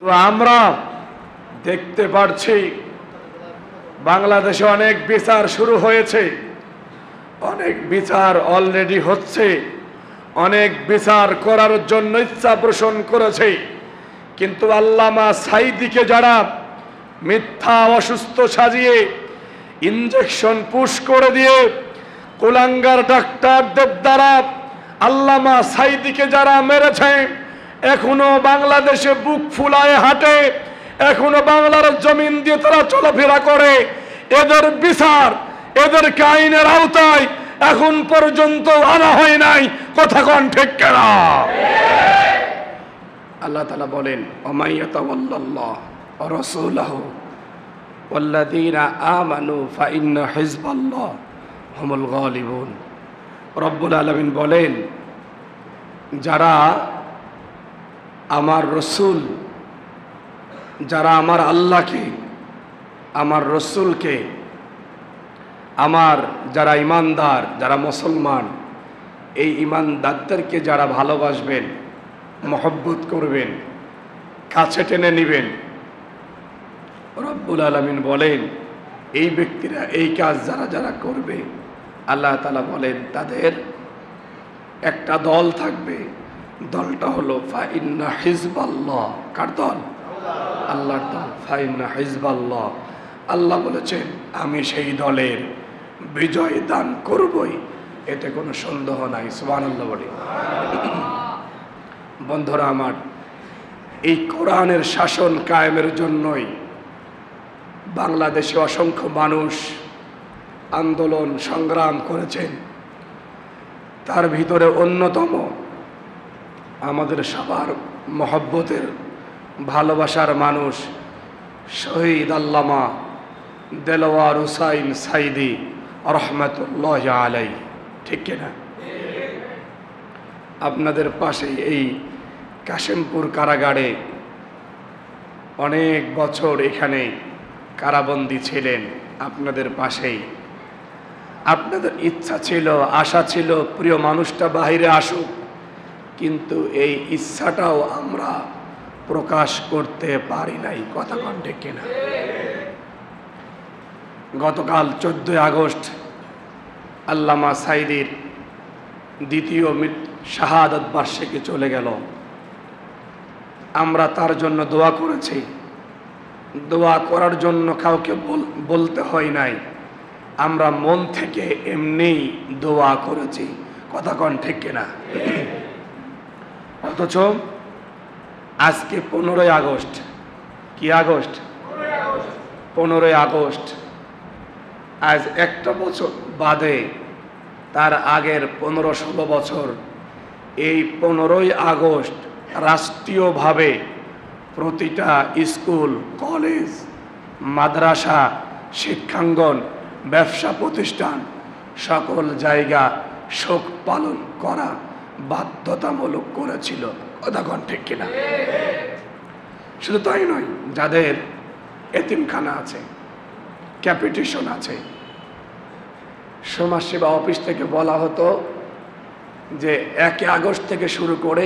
তো আমরা দেখতে পাচ্ছি বাংলাদেশে অনেক বিচার শুরু হয়েছে, অনেক বিচার অলরেডি হচ্ছে, অনেক বিচার করার জন্য ইচ্ছা পোষণ করেছে। কিন্তু আল্লামা সাঈদীকে যারা মিথ্যা অসুস্থ সাজিয়ে ইনজেকশন পুশ করে দিয়ে কুলাঙ্গার ডাক্তারদের দ্বারা আল্লামা সাঈদীকে যারা মেরেছে, এখনো বাংলাদেশে বুক ফুলায় হাঁটে, এখনো বাংলার জমিন দিয়ে তারা চলাফেরা করে, এদের বিচার এদেরকে আইনের আওতায় এখন পর্যন্ত আনা হয় নাই। কথা কোন ঠিক কিনা? আল্লাহ তাআলা বলেন, ওমাইয়াতাওয়াল্লাল্লাহ ওয়া রাসূলুহু ওয়াল্লাযীনা আমানু ফাইন্না হিজবাল্লাহ হুমুল গালিবুন। রব্বুল আলামিন বলেন, যারা আমার রসূল, যারা আমার আল্লাহকে, আমার রসূলকে, আমার যারা ইমানদার, যারা মুসলমান, এই ইমানদারদেরকে যারা ভালোবাসবেন, মহব্বত করবেন, কাছে টেনে নেবেন, রব্বুল আলামিন বলেন এই ব্যক্তিরা এই কাজ যারা যারা করবে, আল্লাহ তাআলা বলেন তাদের একটা দল থাকবে, দলটা হলো ফাইন্না হিজবাল্লাহ। কার দল? আল্লাহর দল। ফাইন্না হিজবাল্লাহ, আল্লাহ বলেছেন আমি সেই দলের বিজয় দান করবই, এতে কোনো সন্দেহ নাই। সুবহানাল্লাহ বলি। বন্ধুরা আমার, এই কোরআনের শাসন কায়েমের জন্যই বাংলাদেশে অসংখ্য মানুষ আন্দোলন সংগ্রাম করেছেন। তার ভিতরে অন্যতম আমাদের সবার মহব্বতের ভালোবাসার মানুষ শহীদ আল্লামা দেলোয়ার হুসাইন সাঈদী রহমাতুল্লাহি আলাইহি। ঠিক কিনা? আপনাদের পাশে এই কাশিমপুর কারাগারে অনেক বছর এখানে কারাবন্দী ছিলেন, আপনাদের পাশেই। আপনাদের ইচ্ছা ছিল, আশা ছিল প্রিয় মানুষটা বাহিরে আসুক, কিন্তু এই ইচ্ছাটাও আমরা প্রকাশ করতে পারি নাই। কথা কোন ঠিক কিনা? গতকাল 14 আগস্ট আল্লামা সাঈদীর দ্বিতীয় শাহাদাত বার্ষিকী চলে গেল। আমরা তার জন্য দোয়া করেছি, দোয়া করার জন্য কাউকে বলতে হয় নাই, আমরা মন থেকে এমনিই দোয়া করেছি। কথা কোন ঠিক কিনা? অথচ আজকে 15 আগস্ট, কি আগস্ট? 15 আগস্ট, আজ একটা বছর বাদে তার আগের 15-16 বছর এই 15 আগস্ট রাষ্ট্রীয়ভাবে প্রতিটা স্কুল, কলেজ, মাদ্রাসা, শিক্ষাঙ্গন, ব্যবসা প্রতিষ্ঠান সকল জায়গা শোক পালন করা বাধ্যতামূলক করেছিল। কথা কোন ঠিক কিনা? শুধু তাই নয়, যাদের এতিমখানা আছে, ক্যাপিটেশন আছে, সমাজসেবা অফিস থেকে বলা হতো যে 1 আগস্ট থেকে শুরু করে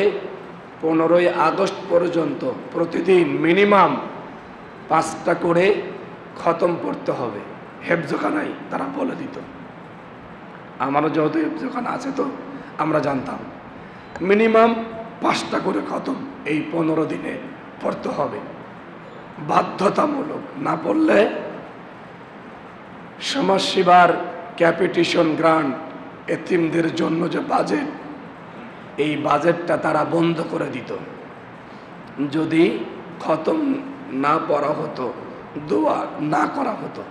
15 আগস্ট পর্যন্ত প্রতিদিন মিনিমাম 5টা করে খতম পড়তে হবে। হেফজখানায় তারা বলে দিত, আমারও যেহেতু হেফজখানা আছে তো আমরা জানতাম মিনিমাম 5টা করে খতম এই 15 দিনে পড়তে হবে, বাধ্যতামূলক। না পড়লে সমাজসেবার ক্যাপিটেশন গ্রান্ট, এতিমদের জন্য যে বাজেট, এই বাজেটটা তারা বন্ধ করে দিত যদি খতম না পড়া হতো, দোয়া না করা হতো।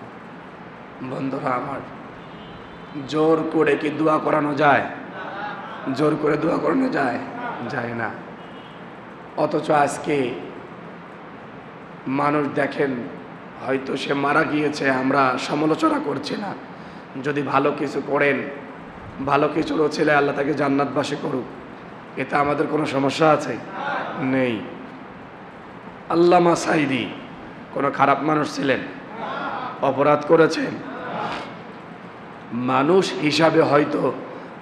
বন্ধুরা আমার, জোর করে কি দোয়া করানো যায়? জোর করে দোয়া করানো যায়? যায় না। অথচ আজকে মানুষ দেখেন, হয়তো সে মারা গিয়েছে, আমরা সমালোচনা করছি না, যদি ভালো কিছু করেন, ভালো কিছুর ছেলে আল্লাহ তাকে জান্নাতবাসী করুক, এতে আমাদের কোনো সমস্যা আছে? নেই। আল্লামা সাঈদী কোনো খারাপ মানুষ ছিলেন? অপরাধ করেছেন? মানুষ হিসাবে হয়তো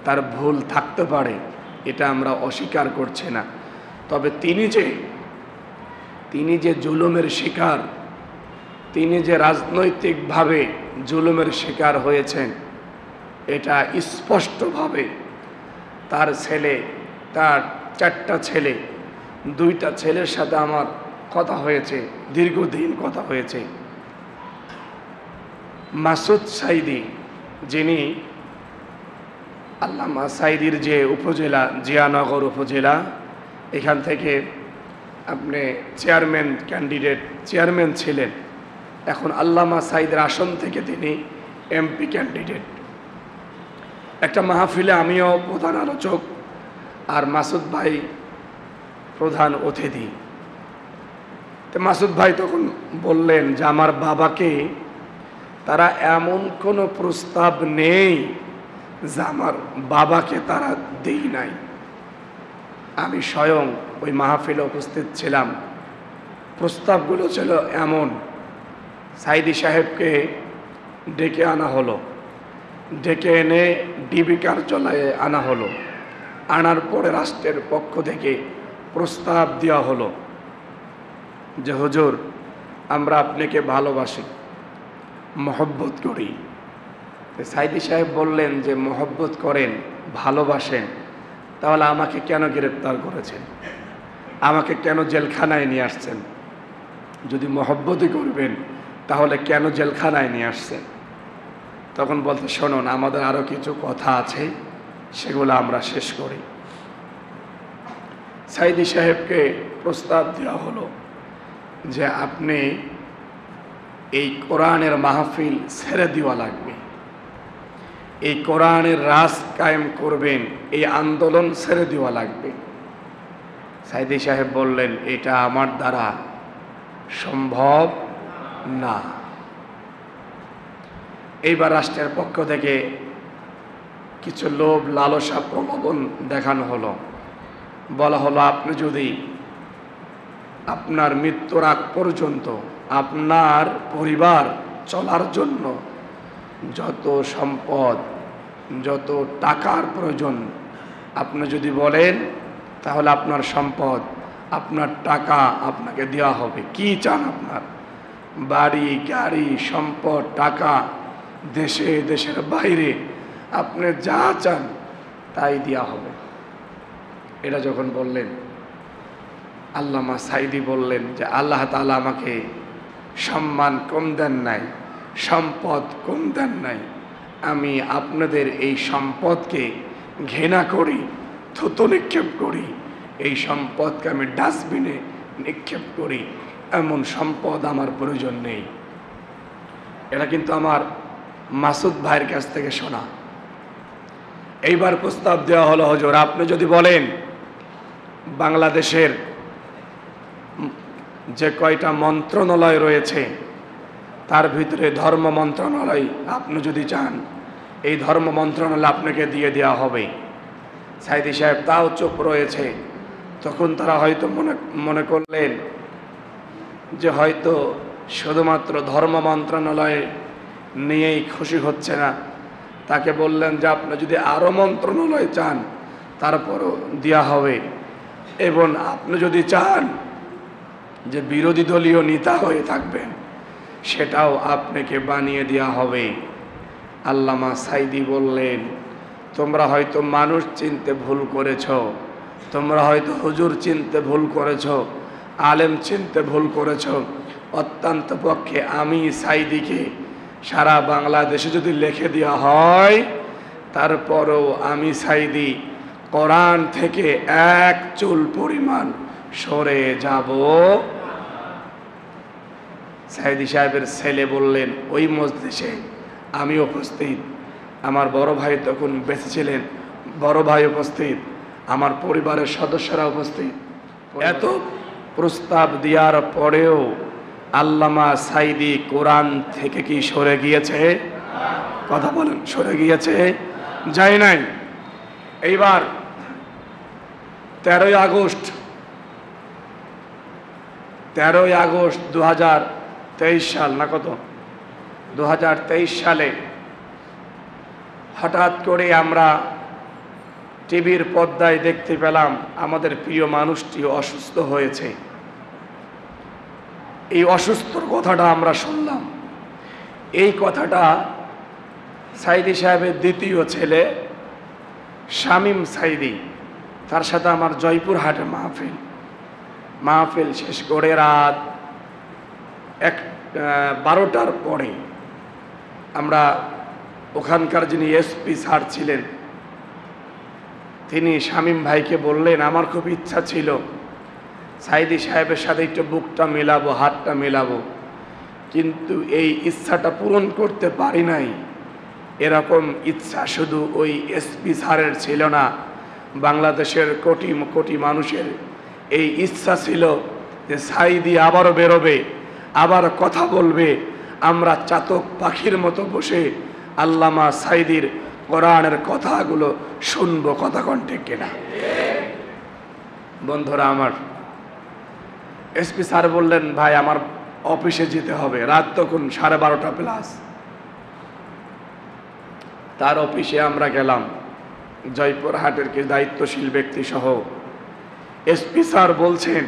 তার ভুল থাকতে পারে, এটা আমরা অস্বীকার করছি না। তবে তিনি যে জুলুমের শিকার, তিনি যে রাজনৈতিকভাবে জুলুমের শিকার হয়েছেন, এটা স্পষ্টভাবে তার ছেলে, তার 4টা ছেলে, 2টা ছেলের সাথে আমার কথা হয়েছে, দীর্ঘদিন কথা হয়েছে। মাসুদ সাইদি, যিনি আল্লামা সাইদির যে উপজেলা, জিয়ানগর উপজেলা, এখান থেকে আপনি চেয়ারম্যান ক্যান্ডিডেট, চেয়ারম্যান ছিলেন, এখন আল্লামা সাইদের আসন থেকে তিনি এমপি ক্যান্ডিডেট। একটা মাহফিলে আমিও প্রধান আলোচক আর মাসুদ ভাই প্রধান অতিথি। তো মাসুদ ভাই তখন বললেন যে আমার বাবাকে তারা এমন কোনো প্রস্তাব নেই যে আমার বাবাকে তারা দেই নাই। আমি স্বয়ং ওই মাহফিলে উপস্থিত ছিলাম। প্রস্তাবগুলো ছিল এমন, সাইদি সাহেবকে ডেকে আনা হলো, ডেকে এনে ডিবি কার্যালয়ে আনা হলো, আনার পরে রাষ্ট্রের পক্ষ থেকে প্রস্তাব দেওয়া হলো যে হুজুর, আমরা আপনাকে ভালোবাসি, মহব্বত করি। সাইদি সাহেব বললেন যে মহব্বত করেন, ভালোবাসেন, তাহলে আমাকে কেন গ্রেপ্তার করেছেন, আমাকে কেন জেলখানায় নিয়ে আসছেন? যদি মহব্বতই করবেন তাহলে কেন জেলখানায় নিয়ে আসছেন? তখন বলতে, শুনুন, আমাদের আরও কিছু কথা আছে, সেগুলো আমরা শেষ করি। সাইদি সাহেবকে প্রস্তাব দেওয়া হলো যে আপনি এই কোরআনের মাহফিল ছেড়ে দেওয়া লাগবে, এই কোরআনের রাজ কায়েম করবেন, এই আন্দোলন ছেড়ে দেওয়া লাগবে। সাইদি সাহেব বললেন, এটা আমার দ্বারা সম্ভব না। এইবার রাষ্ট্রের পক্ষ থেকে কিছু লোভ লালসা প্রলোভন দেখানো হলো। বলা হলো, আপনি যদি আপনার মৃত্যুর আগ পর্যন্ত আপনার পরিবার চলার জন্য যত সম্পদ, যত টাকার প্রয়োজন আপনি যদি বলেন, তাহলে আপনার সম্পদ, আপনার টাকা আপনাকে দেওয়া হবে। কি চান আপনার? বাড়ি, গাড়ি, সম্পদ, টাকা, দেশে দেশের বাইরে আপনি যা চান তাই দেওয়া হবে। এটা যখন বললেন, আল্লামা সাইদি বললেন যে আল্লাহ তাআলা আমাকে সম্মান কম দেন নাই, সম্পদ কম দেন নাই। আমি আপনাদের এই সম্পদকে ঘৃণা করি, থুতু নিক্ষেপ করি, এই সম্পদকে আমি ডাস্টবিনে নিক্ষেপ করি, এমন সম্পদ আমার প্রয়োজন নেই। এটা কিন্তু আমার মাসুদ ভাইয়ের কাছ থেকে শোনা। এইবার প্রস্তাব দেওয়া হলো, হুজুর, আপনি যদি বলেন বাংলাদেশের যে কয়টা মন্ত্রণালয় রয়েছে তার ভিতরে ধর্ম মন্ত্রণালয় আপনি যদি চান, এই ধর্ম মন্ত্রণালয় আপনাকে দিয়ে দেওয়া হবে। সাইদি সাহেব তাও চুপ রয়েছে। তখন তারা হয়তো মনে করলেন যে হয়তো শুধুমাত্র ধর্ম মন্ত্রণালয় নিয়েই খুশি হচ্ছে না। তাকে বললেন যে আপনি যদি আরও মন্ত্রণালয় চান তারপরও দেওয়া হবে, এবং আপনি যদি চান যে বিরোধী দলীয় নেতা হয়ে থাকবেন সেটাও আপনাকে বানিয়ে দেওয়া হবে। আল্লামা সাইদি বললেন, তোমরা হয়তো মানুষ চিনতে ভুল করেছ, তোমরা হয়তো হুজুর চিনতে ভুল করেছ, আলেম চিনতে ভুল করেছ। অত্যন্ত পক্ষে আমি সাইদিকে সারা বাংলাদেশে যদি লিখে দেওয়া হয়, তারপরও আমি সাইদি কোরআন থেকে এক চুল পরিমাণ সরে যাব। সাইদি সাহেবের ছেলে বললেন, ওই মজলিসে আমি উপস্থিত, আমার বড় ভাই তখন বেঁচে ছিলেন, বড় ভাই উপস্থিত, আমার পরিবারের সদস্যরা উপস্থিত। এত প্রস্তাব দেওয়ার পরেও আল্লামা সাইদি কোরআন থেকে কি সরে গিয়েছে? কথা বলেন, সরে গিয়েছে? যায় নাই। এইবার 13ই আগস্ট 2023 সাল না কত, 2023 সালে হঠাৎ করে আমরা টিভির পর্দায় দেখতে পেলাম আমাদের প্রিয় মানুষটি অসুস্থ হয়েছে। এই অসুস্থর কথাটা আমরা শুনলাম। এই কথাটা সাইদি সাহেবের দ্বিতীয় ছেলে শামীম সাইদি, তার সাথে আমার জয়পুরহাটে মাহফিল শেষ করে রাত 12টার পরে আমরা ওখানকার যিনি এসপি স্যার ছিলেন তিনি শামীম ভাইকে বললেন, আমার খুব ইচ্ছা ছিল সাইদি সাহেবের সাথে একটু বুকটা মেলাবো, হাতটা মেলাবো, কিন্তু এই ইচ্ছাটা পূরণ করতে পারি নাই। এরকম ইচ্ছা শুধু ওই এসপি স্যারের ছিল না, বাংলাদেশের কোটি কোটি মানুষের এই ইচ্ছা ছিল যে সাইদি আবারও বেরোবে, আবার কথা বলবে, আমরা চাতক পাখির মতো বসে আল্লামা সাইদির কোরআনের কথাগুলো শুনবো। কথা কণ্ঠে কেনা বন্ধুরা আমার, এসপি স্যার বললেন, ভাই আমার অফিসে যেতে হবে। রাত তখন 12:30 প্লাস। তার অফিসে আমরা গেলাম, জয়পুরহাটের কি দায়িত্বশীল ব্যক্তি সহ। এসপি স্যার বলছেন,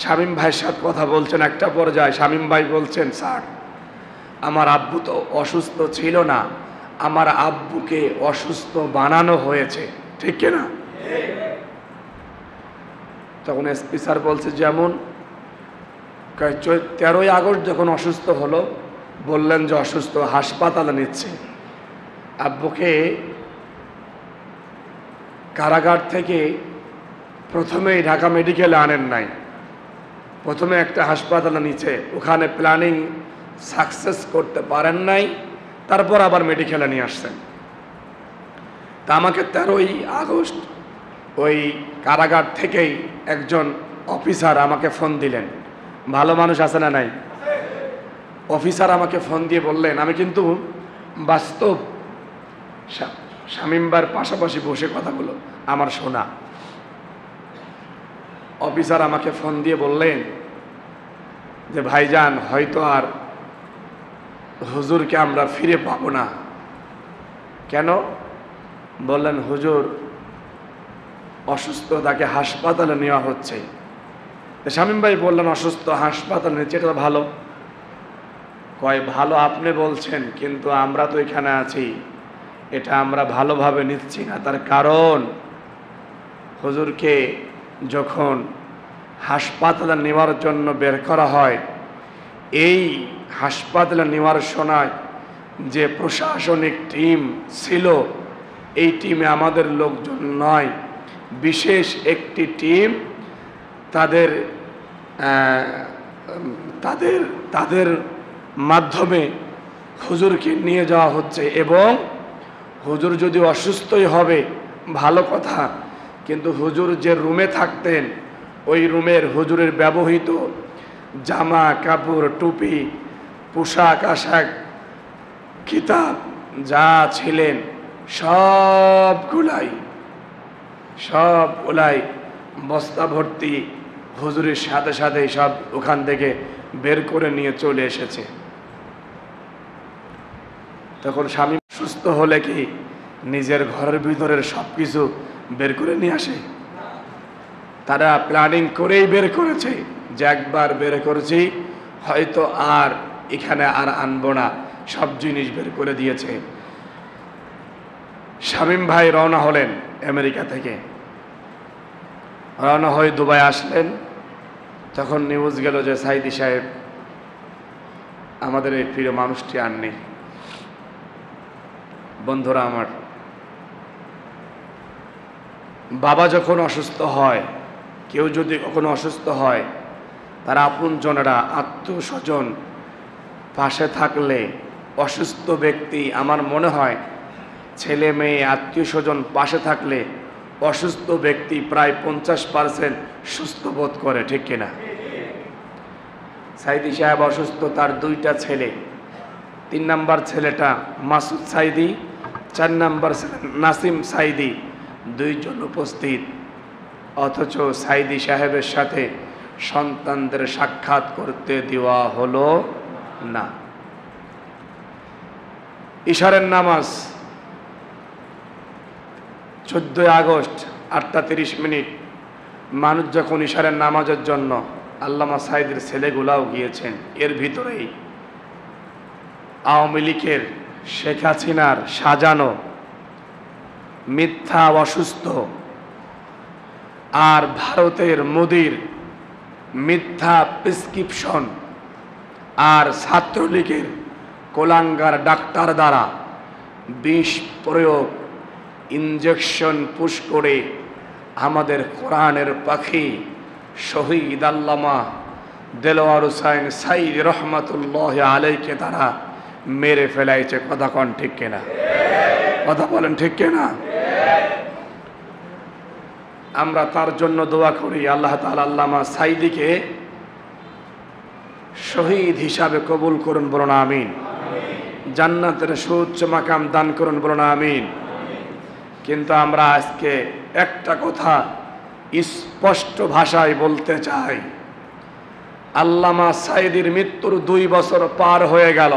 শামীম ভাইয়ের সাথে কথা বলছেন। একটা পর্যায়ে শামীম ভাই বলছেন, স্যার আমার আব্বু তো অসুস্থ ছিল না, আমার আব্বুকে অসুস্থ বানানো হয়েছে, ঠিক কিনা? তখন এসপি স্যার বলছে, যেমন 13ই আগস্ট যখন অসুস্থ হলো, বললেন যে অসুস্থ, হাসপাতালে নিচ্ছে। আব্বুকে কারাগার থেকে প্রথমেই ঢাকা মেডিকেলে আনেন নাই, প্রথমে একটা হাসপাতালে নিচে, ওখানে প্ল্যানিং সাকসেস করতে পারেন নাই, তারপর আবার মেডিকেলে নিয়ে আসছেন। তা আমাকে 13ই আগস্ট ওই কারাগার থেকেই একজন অফিসার আমাকে ফোন দিলেন। ভালো মানুষ আছে না নাই? অফিসার আমাকে ফোন দিয়ে বললেন, আমি কিন্তু বাস্তব শামীমবার পাশাপাশি বসে কথাগুলো আমার শোনা। অফিসার আমাকে ফোন দিয়ে বললেন যে ভাইজান, হয়তো আর হুজুরকে আমরা ফিরে পাবো না। কেন? বললেন, হুজুর অসুস্থ, তাকে হাসপাতালে নেওয়া হচ্ছে। শামীম ভাই বললেন, অসুস্থ হাসপাতালে নিচ্ছে, এটা ভালো। কয়, ভালো আপনি বলছেন, কিন্তু আমরা তো এখানে আছি, এটা আমরা ভালোভাবে নিচ্ছি না। তার কারণ হুজুরকে যখন হাসপাতালে নেওয়ার জন্য বের করা হয়, এই হাসপাতালে নেওয়ার সময় যে প্রশাসনিক টিম ছিল, এই টিমে আমাদের লোকজন নয়, বিশেষ একটি টিম, তাদের তাদের তাদের মাধ্যমে হুজুরকে নিয়ে যাওয়া হচ্ছে। এবং হুজুর যদি অসুস্থই হবে ভালো কথা, কিন্তু হুজুর যে রুমে থাকতেন, ওই রুমের হুজুরের ব্যবহৃত জামা কাপড়, টুপি, পোশাক আশাক, কিতাব যা ছিলেন সবগুলাই বস্তা ভর্তি হুজুরের সাথে সাথে সব ওখান থেকে বের করে নিয়ে চলে এসেছে। তখন স্বামী সুস্থ হলে কি নিজের ঘরের ভিতরের সব কিছু বের করে নিয়ে আসে? তারা প্ল্যানিং করেই বের করেছে যে একবার বের করেছি, হয়তো আর এখানে আর আনবো না, সব জিনিস বের করে দিয়েছে। শামীম ভাই রওনা হলেন আমেরিকা থেকে, রওনা হয়ে দুবাই আসলেন। তখন নিউজ গেল যে সাইদি সাহেব, আমাদের এই প্রিয় মানুষটি আর নেই। বন্ধুরা আমার, বাবা যখন অসুস্থ হয়, কেউ যদি কখনো অসুস্থ হয়, তার আপনজনেরা, আত্মীয় স্বজন পাশে থাকলে, অসুস্থ ব্যক্তি, আমার মনে হয় ছেলে মেয়ে আত্মীয় স্বজন পাশে থাকলে অসুস্থ ব্যক্তি প্রায় 50% সুস্থ বোধ করে, ঠিক কিনা? সাইদি সাহেব অসুস্থ, তার 2টা ছেলে, 3 নম্বর ছেলেটা মাসুদ সাইদি, 4 নম্বর ছেলে নাসিম সাইদি, 2 জন উপস্থিত। অথচ সাইদি সাহেবের সাথে সন্তানদের সাক্ষাৎ করতে দেওয়া হলো না। ইশারের নামাজ 14 আগস্ট 8টা 30 মিনিট, মানুষ যখন ইশারের নামাজের জন্য আল্লামা সাঈদীর ছেলেগুলাও গিয়েছেন। এর ভিতরেই আওয়ামী লীগের শেখ হাসিনার সাজানো মিথ্যা অসুস্থ আর ভারতের মোদির মিথ্যা প্রেসক্রিপশন আর ছাত্রলীগের কোলাঙ্গার ডাক্তার দ্বারা বিষ প্রয়োগ ইনজেকশন পুশ করে আমাদের কোরআনের পাখি শহীদ আল্লামা দেলোয়ার হোসাইন সাঈদী রহমাতুল্লাহ আলাইকে তারা মেরে ফেলাইছে। কথা কন ঠিক কিনা? কথা বলেন ঠিক কিনা? আমরা তার জন্য দোয়া করি, আল্লাহ তাআলা আল্লামা সাঈদীকে শহীদ হিসাবে কবুল করুন, বলুন আমিন। জান্নাতের সুউচ্চ মাকাম দান করুন, বলুন আমিন। কিন্তু আমরা আজকে একটা কথা স্পষ্ট ভাষায় বলতে চাই, আল্লামা সাঈদীর মৃত্যুর 2 বছর পার হয়ে গেল।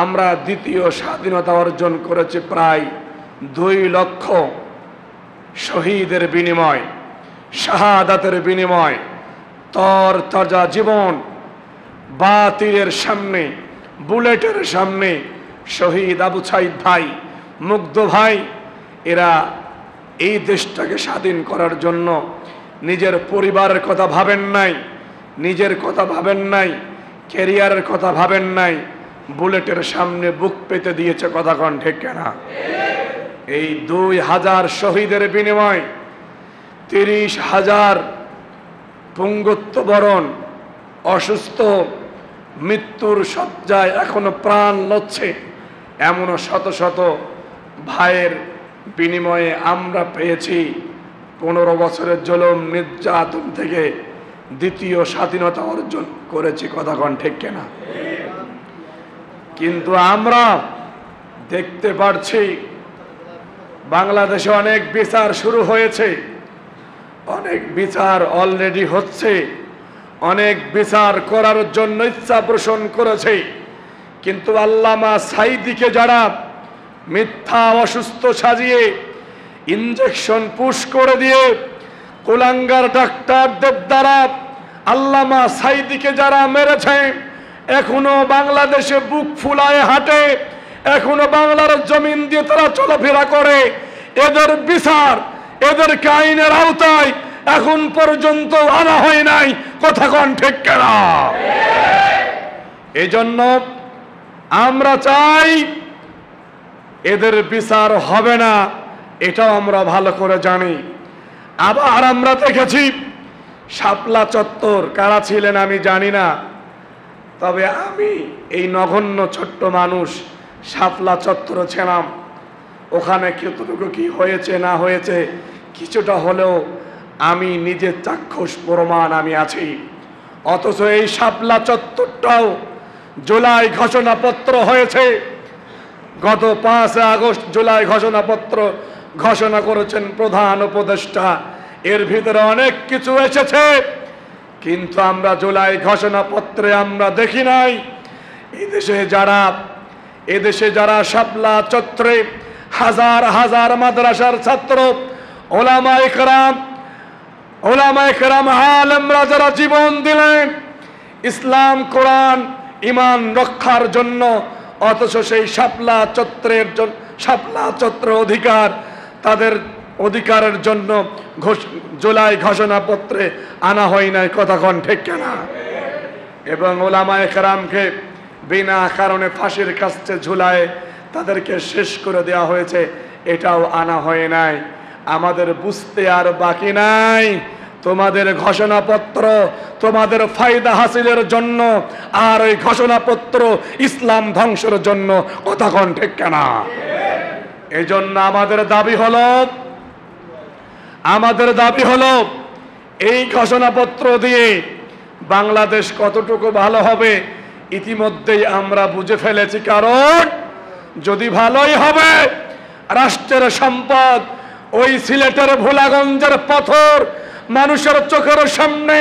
আমরা দ্বিতীয় স্বাধীনতা অর্জন করেছি প্রায় 2 লক্ষ শহীদের বিনিময়, শাহাদাতের বিনিময়, তর তাজা জীবন বাতিলের সামনে, বুলেটের সামনে শহীদ আবু সাঈদ ভাই, মুগ্ধ ভাই, এরা এই দেশটাকে স্বাধীন করার জন্য নিজের পরিবারের কথা ভাবেন নাই, নিজের কথা ভাবেন নাই, ক্যারিয়ারের কথা ভাবেন নাই, বুলেটের সামনে বুক পেতে দিয়েছে। কথা কন ঠিক কিনা? এই 2000 শহীদের বিনিময় 30,000 পুঙ্গত্ব বরণ, অসুস্থ, মৃত্যুর শয্যায় এখনো প্রাণ লচ্ছে এমনও শত শত ভাইয়ের বিনিময়ে আমরা পেয়েছি 15 বছরের জুলুম নির্যাতন থেকে দ্বিতীয় স্বাধীনতা অর্জন করেছি। কথা কন ঠিক কিনা? কিন্তু আমরা দেখতে পাচ্ছি বাংলাদেশে অনেক বিচার শুরু হয়েছে, অনেক বিচার অলরেডি হচ্ছে, অনেক বিচার করার জন্য ইচ্ছা পোষণ করেছে। কিন্তু আল্লামা সাঈদীকে যারা মিথ্যা অসুস্থ সাজিয়ে ইনজেকশন পুশ করে দিয়ে কুলাঙ্গার ডাক্তারদের দ্বারা আল্লামা সাঈদীকে যারা মেরেছে, এখনো বাংলাদেশে বুক ফুলায় হাঁটে, এখনো বাংলার জমিন দিয়ে তারা চলাফেরা করে, এদের বিচার, এদেরকে আইনের আওতায় এখন পর্যন্ত আনা হয় নাই। কথা কন ঠিক কিনা? এজন্য আমরা চাই এদের বিচার হবে না, এটাও আমরা ভালো করে জানি। আবার আমরা দেখেছি শাপলা চত্বর, কারা ছিলেন আমি জানি না, তবে আমি এই নগণ্য ছোট্ট মানুষ শাপলা চত্বর ছিলাম। ওখানে কতটুকু কি হয়েছে না হয়েছে কিছুটা হলেও আমি নিজের চাক্ষুষ প্রমাণ আমি আছি। অথচ এই শাপলা চত্বরটাও জুলাই ঘোষণাপত্র হয়েছে। গত 5 আগস্ট জুলাই ঘোষণাপত্র ঘোষণা করেছেন প্রধান উপদেষ্টা, এর ভিতরে অনেক কিছু এসেছে, কিন্তু আমরা জুলাই ঘোষণাপত্রে আমরা দেখি নাই এদেশে যারা শাপলা চত্বরে হাজার হাজার মাদ্রাসার ছাত্র, ওলামায়ে কেরাম আলেমরা যারা জীবন দিলেন ইসলাম, কোরআন, ঈমান রক্ষার জন্য, অথচ সেই শাপলা চত্রের অধিকার, তাদের অধিকারের জন্য জুলাই ঘোষণাপত্রে আনা হয় নাই। কথা কন ঠিক কিনা? এবং ওলামায়ে কেরামকে বিনা কারণে ফাঁসির কাছে ঝুলায় তাদেরকে শেষ করে দেওয়া হয়েছে, এটাও আনা হয় নাই। আমাদের বুঝতে আর বাকি নাই, তোমাদের ঘোষণাপত্র তোমাদের ফায়দা হাসিলের জন্য, আর ওই ঘোষণাপত্র ইসলাম ধ্বংসের জন্য। কথা কন ঠিক কিনা? এই জন্য আমাদের দাবি হলো এই ঘোষণাপত্র দিয়ে বাংলাদেশ কতটুকু ভালো হবে ইতিমধ্যেই আমরা বুঝে ফেলেছি। কারণ যদি ভালোই হবে, রাষ্ট্রের সম্পদ ওই সিলেটের ভোলাগঞ্জের পাথর মানুষের চোখের সামনে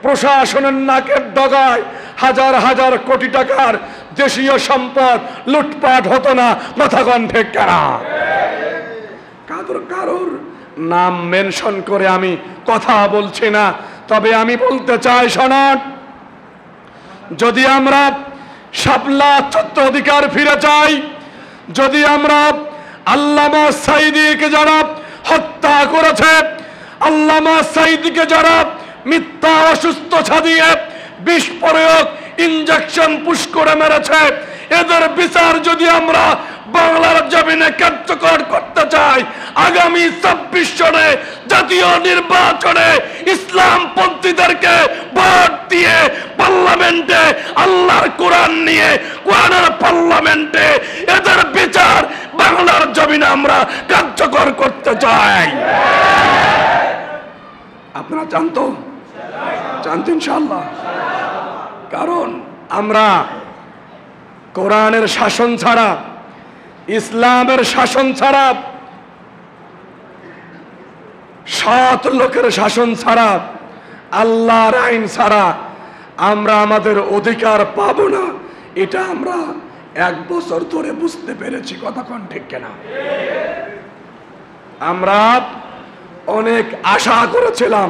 প্রশাসনের নাকের ডগায় হাজার হাজার কোটি টাকার দেশীয় সম্পদ লুটপাট হতো না। কথা কন ঠিক কিনা? কারোর নাম মেনশন করে আমি কথা বলছি না, তবে আমি বলতে চাই শোনান, যদি আমরা শাপলা চত্ব অধিকার ফিরে চাই, যদি আমরা আল্লামা সাঈদীকে যারা হত্যা করেছে, আল্লামা সাঈদীকে যারা মিথ্যা অসুস্থ ছাদিয়ে বিষ প্রয়োগ ইনজেকশন পুশ করে মেরেছে, এদের বিচার যদি আমরা বাংলার জমিনে কার্যকর করতে চাই, আগামী ২৬ সনে জাতীয় নির্বাচনে ইসলাম পন্থীদেরকে ভোট দিয়ে পার্লামেন্টে আল্লাহর কোরআন নিয়ে কোরআনের পার্লামেন্টে এদের বিচার বাংলার জমিনে আমরা কার্যকর করতে চাই। আপনারা জানতো ইনশাআল্লাহ? কারণ আমরা কোরআনের শাসন ছাড়া, ইসলামের শাসন ছাড়া, সৎ লোকের শাসন ছাড়া, আল্লাহর আইন ছাড়া আমরা আমাদের অধিকার পাবো না। এটা আমরা 1 বছর ধরে বুঝতে পেরেছি। কতক্ষণ ঠিক কিনা? আমরা অনেক আশা করেছিলাম,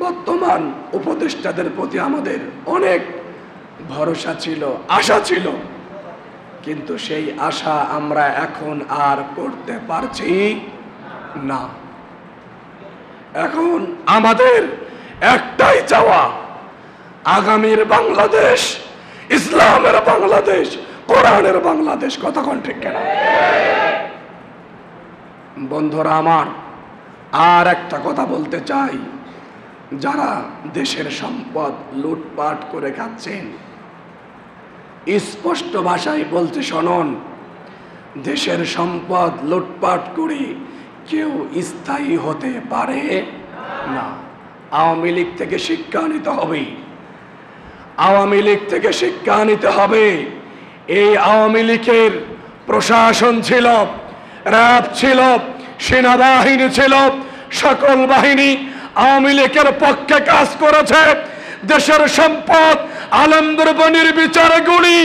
বর্তমান উপদেষ্টাদের প্রতি আমাদের অনেক ভরসা ছিল, আশা ছিল, কিন্তু সেই আশা আমরা এখন আর করতে পারছি না। এখন আমাদের একটাই চাওয়া, আগামীর বাংলাদেশ ইসলামের বাংলাদেশ, কোরআনের বাংলাদেশ। কতক্ষণ ঠিক কিনা? বন্ধুরা আমার, আর একটা কথা বলতে চাই, যারা দেশের সম্পদ লুটপাট করে খাচ্ছেন, স্পষ্ট ভাষায় বলতে শুনুন, দেশের সম্পদ লুটপাট করে কেউ স্থায়ী হতে পারে না। আওয়ামী লীগ থেকে শিক্ষা নিতে হবে, আওয়ামী লীগ থেকে শিক্ষা নিতে হবে। এই আওয়ামী লীগের প্রশাসন ছিল, র্যাব ছিল, সেনাবাহিনী ছিল, সকল বাহিনী আওয়ামী লীগের পক্ষে কাজ করেছে। দেশের সম্পদ আলেমদের নির্বিচারে গুলি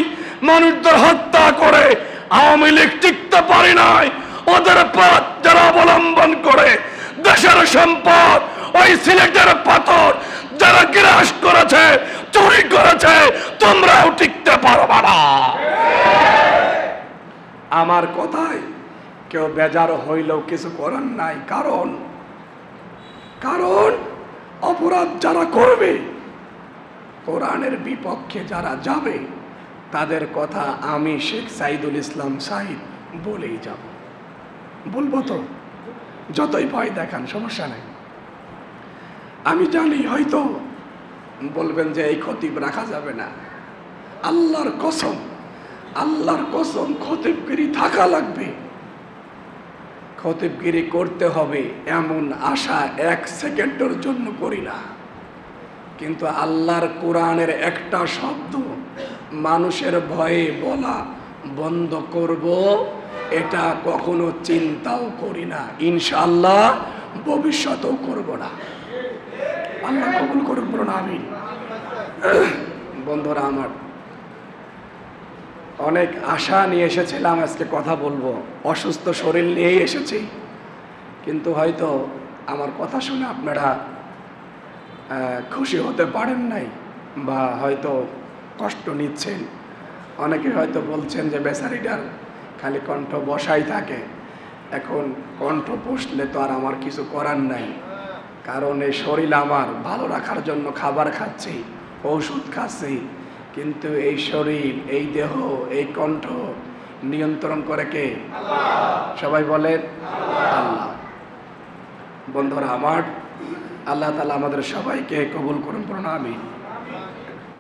মানুষদের হত্যা করে আওয়ামী লীগ টিকতে পারে নাই। ওদের পথ যারা অবলম্বন করে দেশের সম্পদ, ওই সিলেটের পাথর যারা গ্রাস করেছে, চুরি করেছে, তোমরাও টিকতে পারবা না। আমার কথায় কেউ বেজার হইলেও কিছু করার নাই, কারণ অপরাধ যারা করবে, কোরআনের বিপক্ষে যারা যাবে, তাদের কথা আমি শেখ সাইদুল ইসলাম সাইদ বলেই যাব। বলবো তো, যতই ভয় দেখান সমস্যা নেই। আমি জানি হয়তো বলবেন যে এই খতিব রাখা যাবে না। আল্লাহর কসম খতিবগিরি থাকা লাগবে, খতিবগিরি করতে হবে এমন আশা 1 সেকেন্ডের জন্য করি না। কিন্তু আল্লাহর কোরআনের একটা শব্দ মানুষের ভয়ে বলা বন্ধ করব, এটা কখনো চিন্তাও করি না, ইনশাআল্লাহ ভবিষ্যতেও করব না। আল্লাহ কবুল করুন, বলুন আমিন। বন্ধুরা আমার, অনেক আশা নিয়ে এসেছিলাম, আজকে কথা বলবো, অসুস্থ শরীর নিয়েই এসেছি। কিন্তু হয়তো আমার কথা শুনে আপনারা খুশি হতে পারেন নাই, বা হয়তো কষ্ট নিচ্ছেন। অনেকে হয়তো বলছেন যে বেচারিটার খালি কণ্ঠ বসাই থাকে। এখন কণ্ঠ বসলে তো আর আমার কিছু করার নাই, কারণ এই শরীর আমার ভালো রাখার জন্য খাবার খাচ্ছি, ওষুধ খাচ্ছি, কিন্তু এই শরীর, এই দেহ, এই কণ্ঠ নিয়ন্ত্রণ করে কে? সবাই বলেন আল্লাহ। বন্ধুরা আমার, আল্লাহ তাআলা আমাদের সবাইকে কবুল করুন, আমিন।